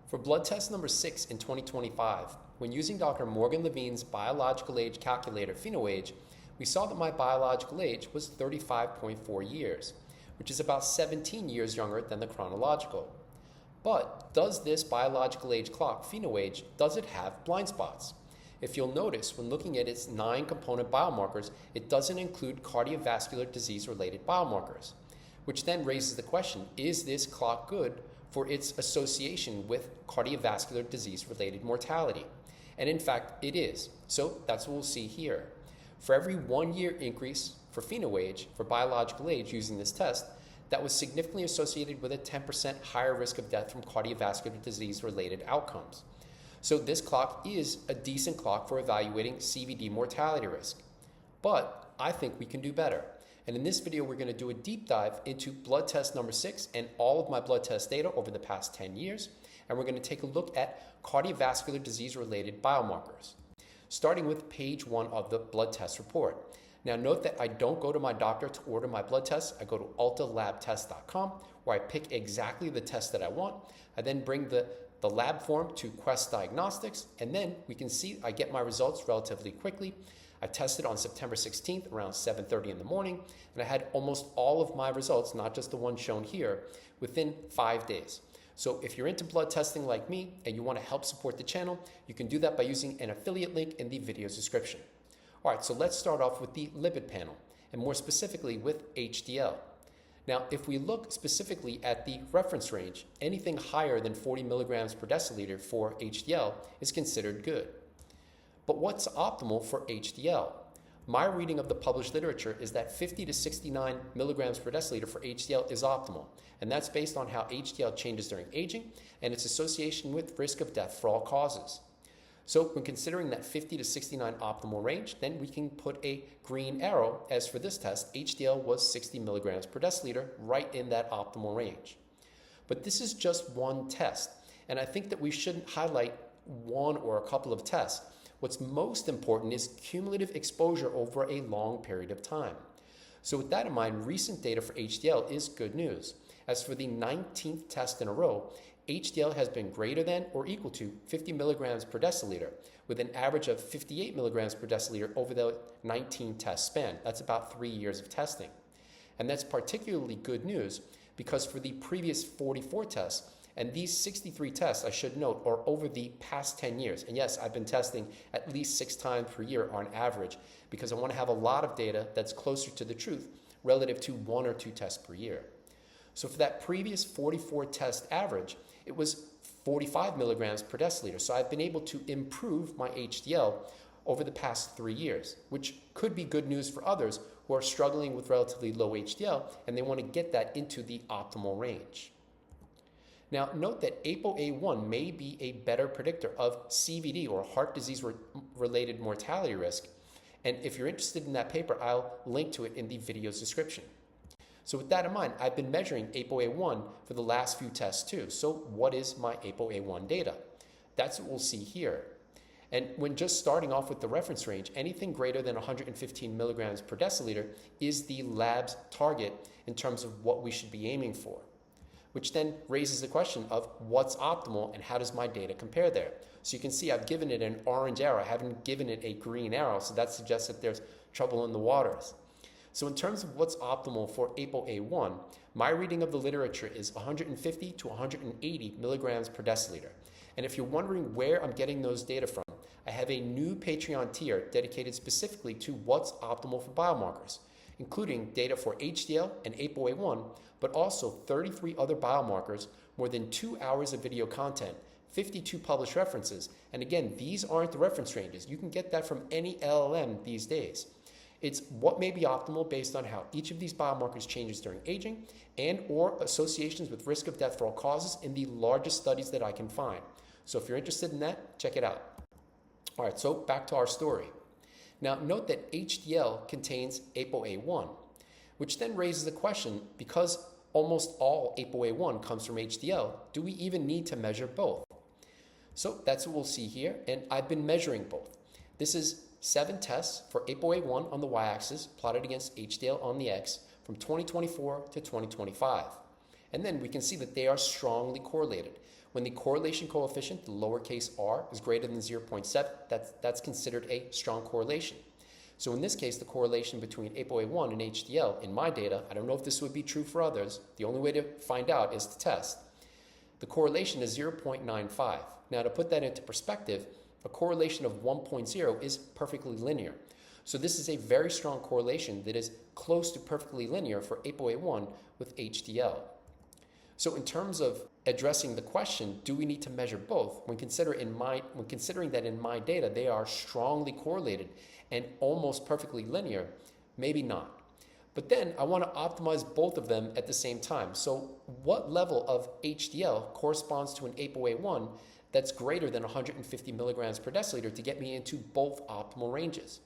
For blood test number 6 in 2025, when using Dr. Morgan Levine's biological age calculator PhenoAge, we saw that my biological age was 35.4 years, which is about 17 years younger than the chronological. But does this biological age clock, PhenoAge, does it have blind spots? If you'll notice, when looking at its 9 component biomarkers, it doesn't include cardiovascular disease-related biomarkers, which then raises the question, is this clock good for its association with cardiovascular disease-related mortality? And in fact, it is. So that's what we'll see here. For every 1 year increase for PhenoAge, for biological age using this test, that was significantly associated with a 10% higher risk of death from cardiovascular disease-related outcomes. So this clock is a decent clock for evaluating CVD mortality risk. But I think we can do better. And in this video, we're going to do a deep dive into blood test number 6 and all of my blood test data over the past 10 years. And we're going to take a look at cardiovascular disease-related biomarkers, starting with page 1 of the blood test report. Now note that I don't go to my doctor to order my blood tests. I go to altalabtest.com where I pick exactly the test that I want. I then bring the lab form to Quest Diagnostics, and then we can see I get my results relatively quickly. I tested on September 16th around 7:30 in the morning, and I had almost all of my results, not just the one shown here, within 5 days. So if you're into blood testing like me and you want to help support the channel, you can do that by using an affiliate link in the video's description. All right, so let's start off with the lipid panel, and more specifically with HDL. Now, if we look specifically at the reference range, anything higher than 40 milligrams per deciliter for HDL is considered good. But what's optimal for HDL? My reading of the published literature is that 50 to 69 milligrams per deciliter for HDL is optimal, and that's based on how HDL changes during aging and its association with risk of death for all causes. So when considering that 50 to 69 optimal range, then we can put a green arrow, as for this test, HDL was 60 milligrams per deciliter, right in that optimal range. But this is just one test, and I think that we shouldn't highlight one or a couple of tests. What's most important is cumulative exposure over a long period of time. So with that in mind, recent data for HDL is good news. As for the 19th test in a row, HDL has been greater than or equal to 50 milligrams per deciliter, with an average of 58 milligrams per deciliter over the 19 test span. That's about 3 years of testing. And that's particularly good news because for the previous 44 tests, and these 63 tests, I should note, are over the past 10 years. And yes, I've been testing at least 6 times per year on average because I want to have a lot of data that's closer to the truth relative to 1 or 2 tests per year. So for that previous 44 test average, it was 45 milligrams per deciliter. So I've been able to improve my HDL over the past 3 years, which could be good news for others who are struggling with relatively low HDL and they want to get that into the optimal range. Now, note that ApoA1 may be a better predictor of CVD or heart disease-related mortality risk. And if you're interested in that paper, I'll link to it in the video's description. So with that in mind, I've been measuring ApoA1 for the last few tests too. So what is my ApoA1 data? That's what we'll see here. And when just starting off with the reference range, anything greater than 115 milligrams per deciliter is the lab's target in terms of what we should be aiming for, which then raises the question of what's optimal and how does my data compare there. So you can see I've given it an orange arrow, I haven't given it a green arrow, so that suggests that there's trouble in the waters. So in terms of what's optimal for ApoA1, my reading of the literature is 150 to 180 milligrams per deciliter. And if you're wondering where I'm getting those data from, I have a new Patreon tier dedicated specifically to what's optimal for biomarkers, including data for HDL and ApoA1, but also 33 other biomarkers, more than 2 hours of video content, 52 published references. And again, these aren't the reference ranges. You can get that from any LLM these days. It's what may be optimal based on how each of these biomarkers changes during aging and or associations with risk of death for all causes in the largest studies that I can find. So if you're interested in that, check it out. All right, so back to our story. Now note that HDL contains ApoA1, which then raises the question, because almost all ApoA1 comes from HDL, do we even need to measure both? So that's what we'll see here, and I've been measuring both. This is 7 tests for ApoA1 on the y-axis plotted against HDL on the x from 2024 to 2025. And then we can see that they are strongly correlated, When the correlation coefficient, the lowercase r, is greater than 0.7, that's considered a strong correlation. So in this case, the correlation between ApoA1 and HDL, in my data, I don't know if this would be true for others, the only way to find out is to test. The correlation is 0.95. Now to put that into perspective, a correlation of 1.0 is perfectly linear. So this is a very strong correlation that is close to perfectly linear for ApoA1 with HDL. So in terms of addressing the question, do we need to measure both? When considering that in my data they are strongly correlated and almost perfectly linear, maybe not. But then I want to optimize both of them at the same time. So what level of HDL corresponds to an ApoA1 that's greater than 150 milligrams per deciliter to get me into both optimal ranges?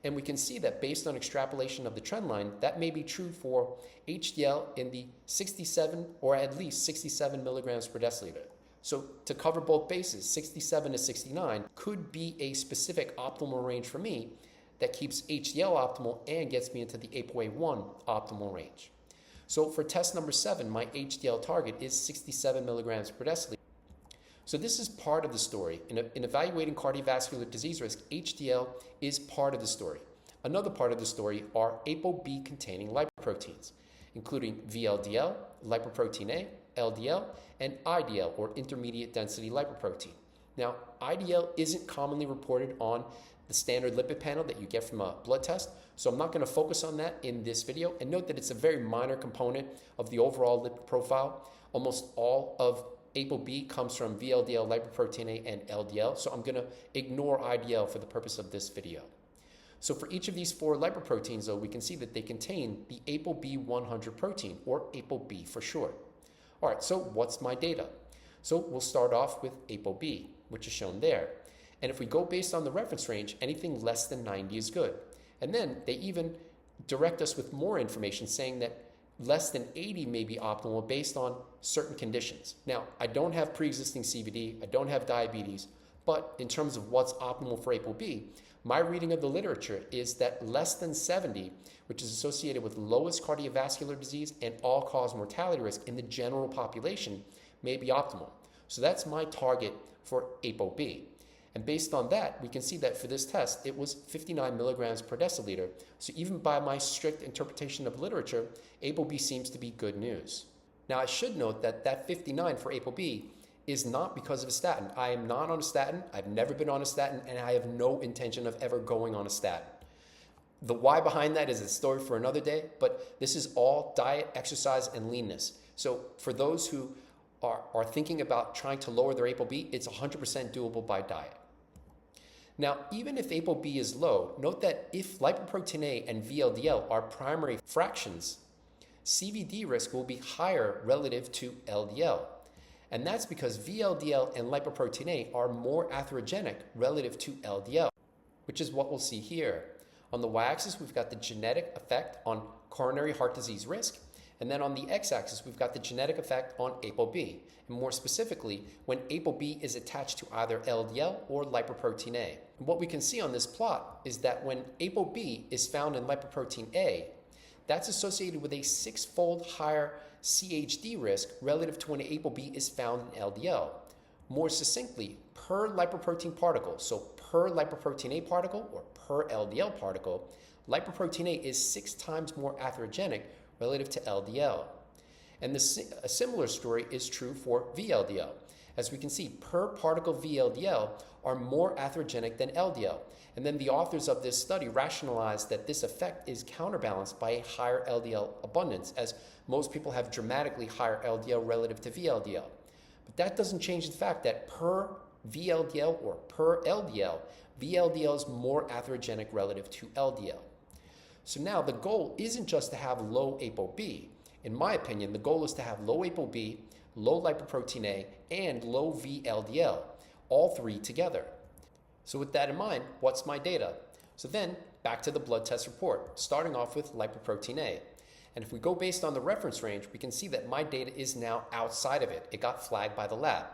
And we can see that based on extrapolation of the trend line, that may be true for HDL in the 67 or at least 67 milligrams per deciliter. So to cover both bases, 67 to 69 could be a specific optimal range for me that keeps HDL optimal and gets me into the ApoA1 optimal range. So for test number 7, my HDL target is 67 milligrams per deciliter. So this is part of the story. In evaluating cardiovascular disease risk, HDL is part of the story. Another part of the story are ApoB containing lipoproteins, including VLDL, lipoprotein A, LDL, and IDL, or intermediate density lipoprotein. Now, IDL isn't commonly reported on the standard lipid panel that you get from a blood test, so I'm not going to focus on that in this video. And note that it's a very minor component of the overall lipid profile. Almost all of ApoB comes from VLDL, lipoprotein A, and LDL, so I'm going to ignore IDL for the purpose of this video. So for each of these 4 lipoproteins, though, we can see that they contain the ApoB 100 protein, or ApoB for short. All right, so what's my data? So we'll start off with ApoB, which is shown there. And if we go based on the reference range, anything less than 90 is good. And then they even direct us with more information saying that less than 80 may be optimal based on certain conditions. Now, I don't have pre-existing CVD, I don't have diabetes, but in terms of what's optimal for ApoB, my reading of the literature is that less than 70, which is associated with lowest cardiovascular disease and all-cause mortality risk in the general population, may be optimal. So that's my target for ApoB. And based on that, we can see that for this test, it was 59 milligrams per deciliter. So even by my strict interpretation of literature, ApoB seems to be good news. Now, I should note that that 59 for ApoB is not because of a statin. I am not on a statin, I've never been on a statin, and I have no intention of ever going on a statin. The why behind that is a story for another day, but this is all diet, exercise, and leanness. So for those who are thinking about trying to lower their ApoB, it's 100% doable by diet. Now, even if ApoB is low, note that if lipoprotein A and VLDL are primary fractions, CVD risk will be higher relative to LDL. And that's because VLDL and lipoprotein A are more atherogenic relative to LDL, which is what we'll see here. On the y-axis, we've got the genetic effect on coronary heart disease risk, and then on the x-axis, we've got the genetic effect on ApoB, and more specifically, when ApoB is attached to either LDL or lipoprotein A. And what we can see on this plot is that when ApoB is found in lipoprotein A, that's associated with a 6-fold higher CHD risk relative to when ApoB is found in LDL. More succinctly, per lipoprotein particle, so per lipoprotein A particle or per LDL particle, lipoprotein A is 6 times more atherogenic relative to LDL. And a similar story is true for VLDL. As we can see, per particle VLDL are more atherogenic than LDL. And then the authors of this study rationalized that this effect is counterbalanced by a higher LDL abundance, as most people have dramatically higher LDL relative to VLDL. But that doesn't change the fact that per VLDL or per LDL, VLDL is more atherogenic relative to LDL. So now the goal isn't just to have low ApoB. In my opinion, the goal is to have low ApoB, low lipoprotein A, and low VLDL, all 3 together. So with that in mind, what's my data? So then, back to the blood test report, starting off with lipoprotein A. And if we go based on the reference range, we can see that my data is now outside of it. It got flagged by the lab,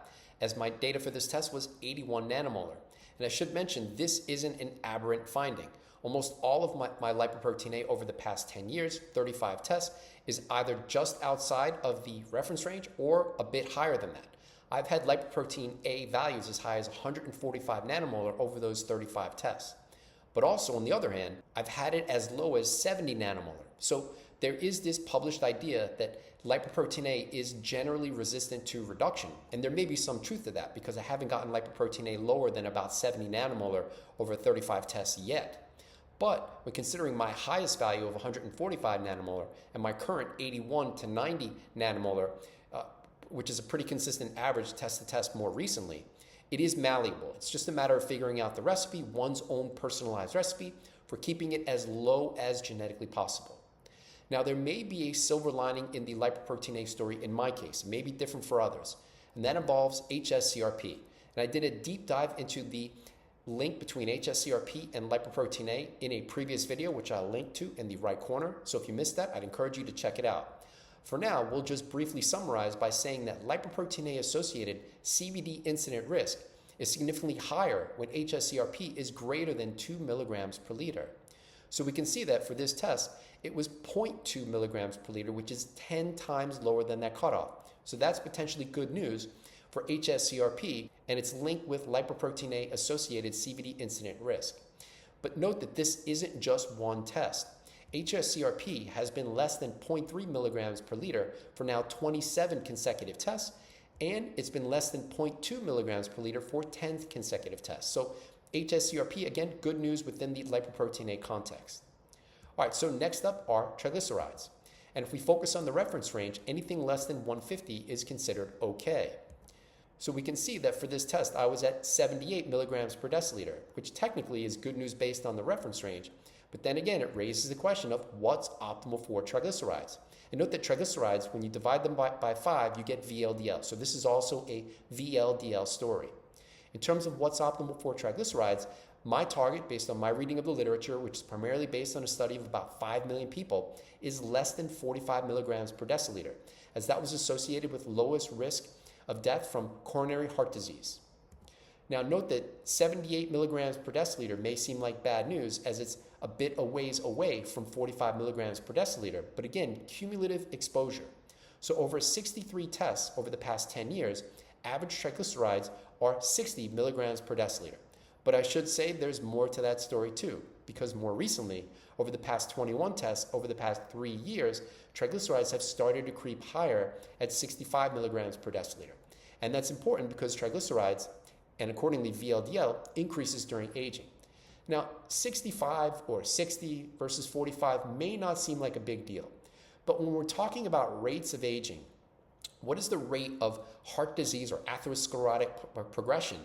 as my data for this test was 81 nanomolar. And I should mention, this isn't an aberrant finding. Almost all of my lipoprotein A over the past 10 years, 35 tests, is either just outside of the reference range or a bit higher than that. I've had lipoprotein A values as high as 145 nanomolar over those 35 tests. But also, on the other hand, I've had it as low as 70 nanomolar. So there is this published idea that lipoprotein A is generally resistant to reduction. And there may be some truth to that because I haven't gotten lipoprotein A lower than about 70 nanomolar over 35 tests yet. But when considering my highest value of 145 nanomolar and my current 81 to 90 nanomolar, which is a pretty consistent average test to test more recently, it is malleable. It's just a matter of figuring out the recipe, one's own personalized recipe, for keeping it as low as genetically possible. Now, there may be a silver lining in the lipoprotein A story in my case. It may be different for others, and that involves hsCRP. And I did a deep dive into the link between hsCRP and lipoprotein A in a previous video, which I'll link to in the right corner. So if you missed that, I'd encourage you to check it out. For now, we'll just briefly summarize by saying that lipoprotein A-associated CVD incident risk is significantly higher when hsCRP is greater than 2 milligrams per liter. So we can see that for this test, it was 0.2 milligrams per liter, which is 10 times lower than that cutoff. So that's potentially good news for hsCRP and its link with lipoprotein A-associated CVD incident risk. But note that this isn't just one test. hsCRP has been less than 0.3 milligrams per liter for now 27 consecutive tests, and it's been less than 0.2 milligrams per liter for 10 consecutive tests. So hsCRP, again, good news within the lipoprotein A context. All right, so next up are triglycerides. And if we focus on the reference range, anything less than 150 is considered okay. So we can see that for this test, I was at 78 milligrams per deciliter, which technically is good news based on the reference range. But then again, it raises the question of what's optimal for triglycerides. And note that triglycerides, when you divide them by 5, you get VLDL. So this is also a VLDL story. In terms of what's optimal for triglycerides, my target, based on my reading of the literature, which is primarily based on a study of about 5 million people, is less than 45 milligrams per deciliter, as that was associated with lowest risk of death from coronary heart disease. Now note that 78 milligrams per deciliter may seem like bad news, as it's a bit a ways away from 45 milligrams per deciliter, but again, cumulative exposure. So over 63 tests over the past 10 years, average triglycerides are 60 milligrams per deciliter. But I should say there's more to that story too, because more recently, over the past 21 tests, over the past 3 years, triglycerides have started to creep higher at 65 milligrams per deciliter. And that's important because triglycerides, and accordingly VLDL, increases during aging. Now, 65 or 60 versus 45 may not seem like a big deal, but when we're talking about rates of aging, what is the rate of heart disease or atherosclerotic progression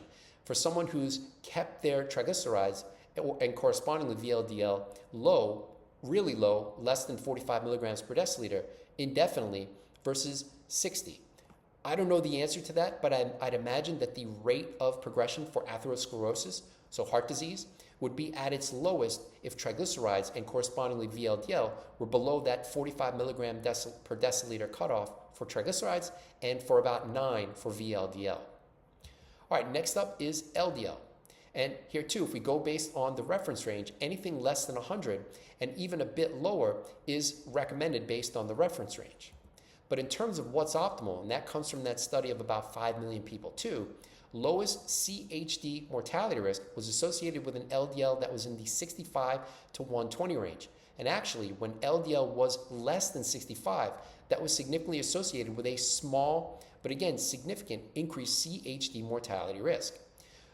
for someone who's kept their triglycerides and correspondingly VLDL low, really low, less than 45 milligrams per deciliter indefinitely versus 60? I don't know the answer to that, but I'd imagine that the rate of progression for atherosclerosis, so heart disease, would be at its lowest if triglycerides and correspondingly VLDL were below that 45 milligram per deciliter cutoff for triglycerides and for about 9 for VLDL. All right, next up is LDL. And here too, if we go based on the reference range, anything less than 100 and even a bit lower is recommended based on the reference range. But in terms of what's optimal, and that comes from that study of about 5 million people too, lowest CHD mortality risk was associated with an LDL that was in the 65 to 120 range. And actually, when LDL was less than 65, that was significantly associated with a small, but again, significant increased CHD mortality risk.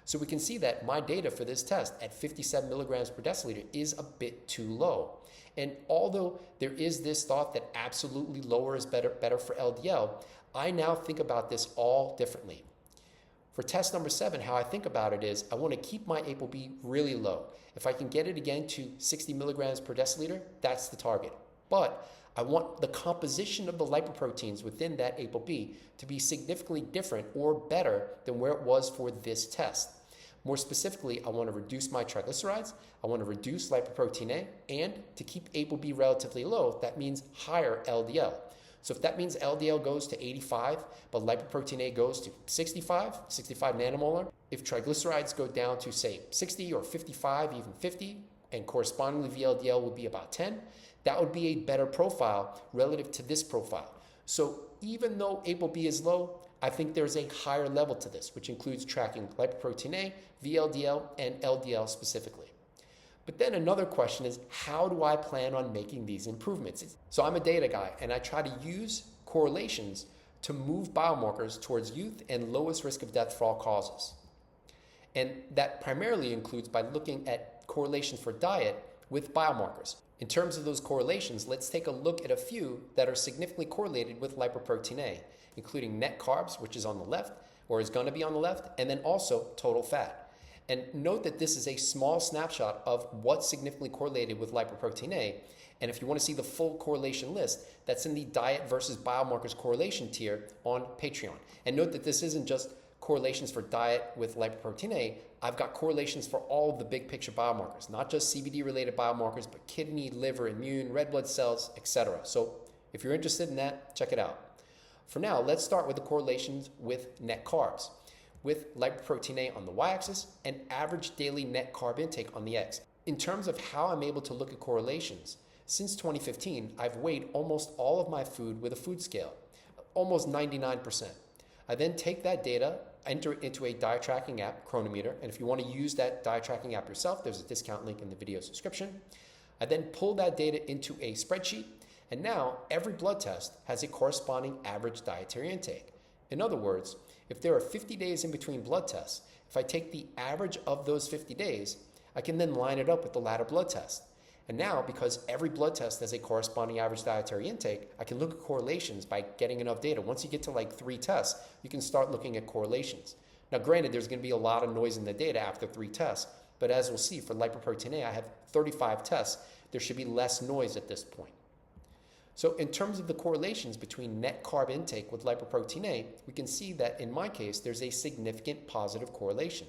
So we can see that my data for this test at 57 milligrams per deciliter is a bit too low. And although there is this thought that absolutely lower is better for LDL, I now think about this all differently. For test number 7, how I think about it is I want to keep my ApoB really low. If I can get it again to 60 milligrams per deciliter, that's the target. But I want the composition of the lipoproteins within that ApoB to be significantly different or better than where it was for this test. More specifically, I want to reduce my triglycerides, I want to reduce lipoprotein A, and to keep ApoB relatively low, that means higher LDL. So if that means LDL goes to 85, but lipoprotein A goes to 65 nanomolar, if triglycerides go down to say 60 or 55, even 50, and correspondingly VLDL would be about 10, that would be a better profile relative to this profile. So even though ApoB is low, I think there's a higher level to this, which includes tracking lipoprotein A, VLDL, and LDL specifically. But then another question is, how do I plan on making these improvements? So I'm a data guy, and I try to use correlations to move biomarkers towards youth and lowest risk of death for all causes. And that primarily includes by looking at correlations for diet with biomarkers. In terms of those correlations, let's take a look at a few that are significantly correlated with lipoprotein A, including net carbs, which is on the left, or is going to be on the left, and then also total fat. And note that this is a small snapshot of what's significantly correlated with lipoprotein A. And if you want to see the full correlation list, that's in the diet versus biomarkers correlation tier on Patreon. And note that this isn't just correlations for diet with lipoprotein A. I've got correlations for all of the big picture biomarkers, not just CVD related biomarkers, but kidney, liver, immune, red blood cells, etc. So if you're interested in that, check it out. For now, let's start with the correlations with net carbs, with lipoprotein A on the y-axis and average daily net carb intake on the x. In terms of how I'm able to look at correlations, since 2015, I've weighed almost all of my food with a food scale, almost 99%. I then take that data, enter it into a diet tracking app, Chronometer, and if you want to use that diet tracking app yourself, there's a discount link in the video description. I then pull that data into a spreadsheet, and now every blood test has a corresponding average dietary intake. In other words, if there are 50 days in between blood tests, if I take the average of those 50 days, I can then line it up with the latter blood test. And now, because every blood test has a corresponding average dietary intake, I can look at correlations by getting enough data. Once you get to like 3 tests, you can start looking at correlations. Now, granted, there's going to be a lot of noise in the data after 3 tests, but as we'll see, for lipoprotein A, I have 35 tests. There should be less noise at this point. So in terms of the correlations between net carb intake with lipoprotein A, we can see that in my case, there's a significant positive correlation.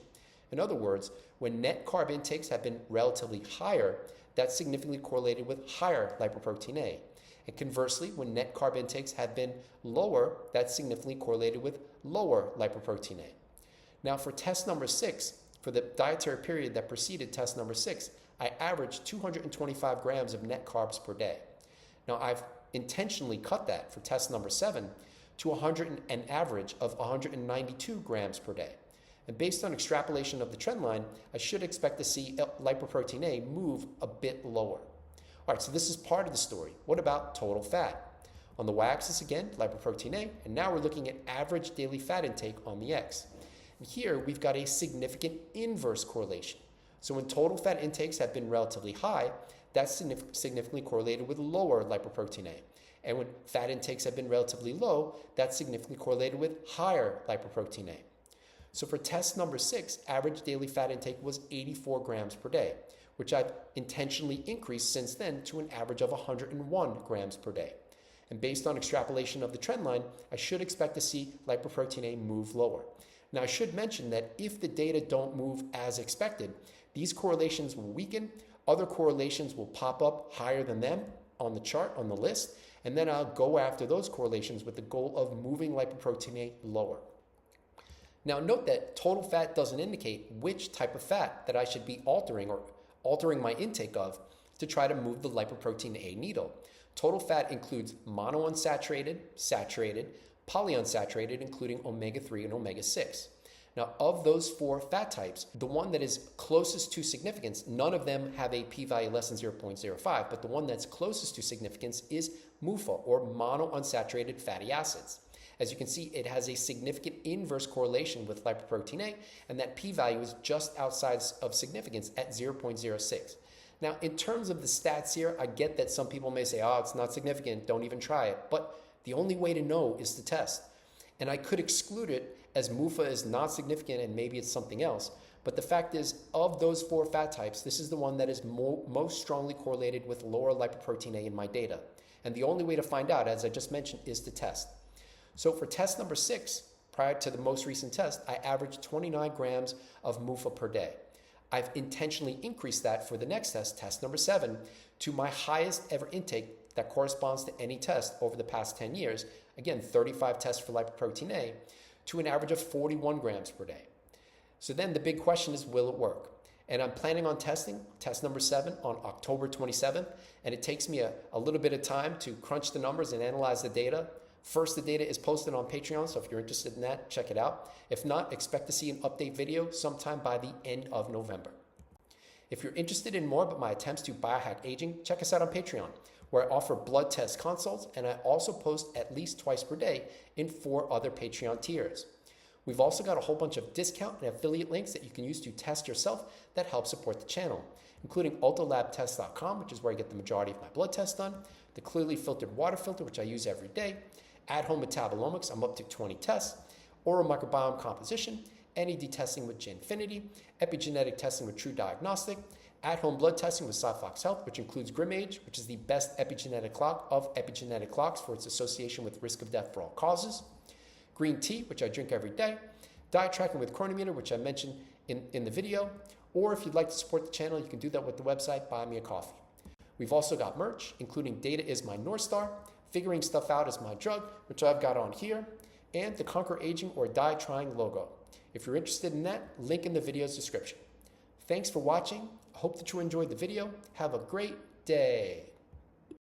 In other words, when net carb intakes have been relatively higher, that's significantly correlated with higher lipoprotein A. And conversely, when net carb intakes have been lower, that's significantly correlated with lower lipoprotein A. Now for test number 6, for the dietary period that preceded test number 6, I averaged 225 grams of net carbs per day. Now I've intentionally cut that for test number 7 to an average of 192 grams per day. And based on extrapolation of the trend line, I should expect to see lipoprotein A move a bit lower. All right, so this is part of the story. What about total fat? On the y-axis again, lipoprotein A, and now we're looking at average daily fat intake on the x. And here we've got a significant inverse correlation. So when total fat intakes have been relatively high, that's significantly correlated with lower lipoprotein A. And when fat intakes have been relatively low, that's significantly correlated with higher lipoprotein A. So for test number 6, average daily fat intake was 84 grams per day, which I've intentionally increased since then to an average of 101 grams per day. And based on extrapolation of the trend line, I should expect to see lipoprotein A move lower. Now I should mention that if the data don't move as expected, these correlations will weaken, other correlations will pop up higher than them on the chart, on the list, and then I'll go after those correlations with the goal of moving lipoprotein A lower. Now note that total fat doesn't indicate which type of fat that I should be altering or altering my intake of to try to move the lipoprotein A needle. Total fat includes monounsaturated, saturated, polyunsaturated, including omega-3 and omega-6. Now, of those 4 fat types, the one that is closest to significance, none of them have a p-value less than 0.05, but the one that's closest to significance is MUFA, or monounsaturated fatty acids. As you can see, it has a significant inverse correlation with lipoprotein A, and that p-value is just outside of significance at 0.06. Now, in terms of the stats here, I get that some people may say, oh, it's not significant, don't even try it. But the only way to know is to test. And I could exclude it as MUFA is not significant and maybe it's something else. But the fact is, of those 4 fat types, this is the one that is most strongly correlated with lower lipoprotein A in my data. And the only way to find out, as I just mentioned, is to test. So for test number 6, prior to the most recent test, I averaged 29 grams of MUFA per day. I've intentionally increased that for the next test, test number 7, to my highest ever intake that corresponds to any test over the past 10 years. Again, 35 tests for lipoprotein A, to an average of 41 grams per day. So then the big question is, will it work? And I'm planning on testing test number 7 on October 27th, and it takes me a little bit of time to crunch the numbers and analyze the data. First, the data is posted on Patreon, so if you're interested in that, check it out. If not, expect to see an update video sometime by the end of November. If you're interested in more about my attempts to biohack aging, check us out on Patreon, where I offer blood test consults, and I also post at least twice per day in 4 other Patreon tiers. We've also got a whole bunch of discount and affiliate links that you can use to test yourself that help support the channel, including ultralabtest.com, which is where I get the majority of my blood tests done, the clearly filtered water filter, which I use every day, at-home metabolomics, I'm up to 20 tests, oral microbiome composition, NED testing with Ginfinity, epigenetic testing with True Diagnostic, at-home blood testing with Cyflox Health, which includes GrimAge, which is the best epigenetic clock of epigenetic clocks for its association with risk of death for all causes, green tea, which I drink every day, diet tracking with Chronometer, which I mentioned in the video, or if you'd like to support the channel, you can do that with the website, Buy Me a Coffee. We've also got merch, including Data is My North Star, Figuring Stuff Out is My Drug, which I've got on here, and the ConquerAging or Die Trying logo. If you're interested in that, link in the video's description. Thanks for watching. I hope that you enjoyed the video. Have a great day.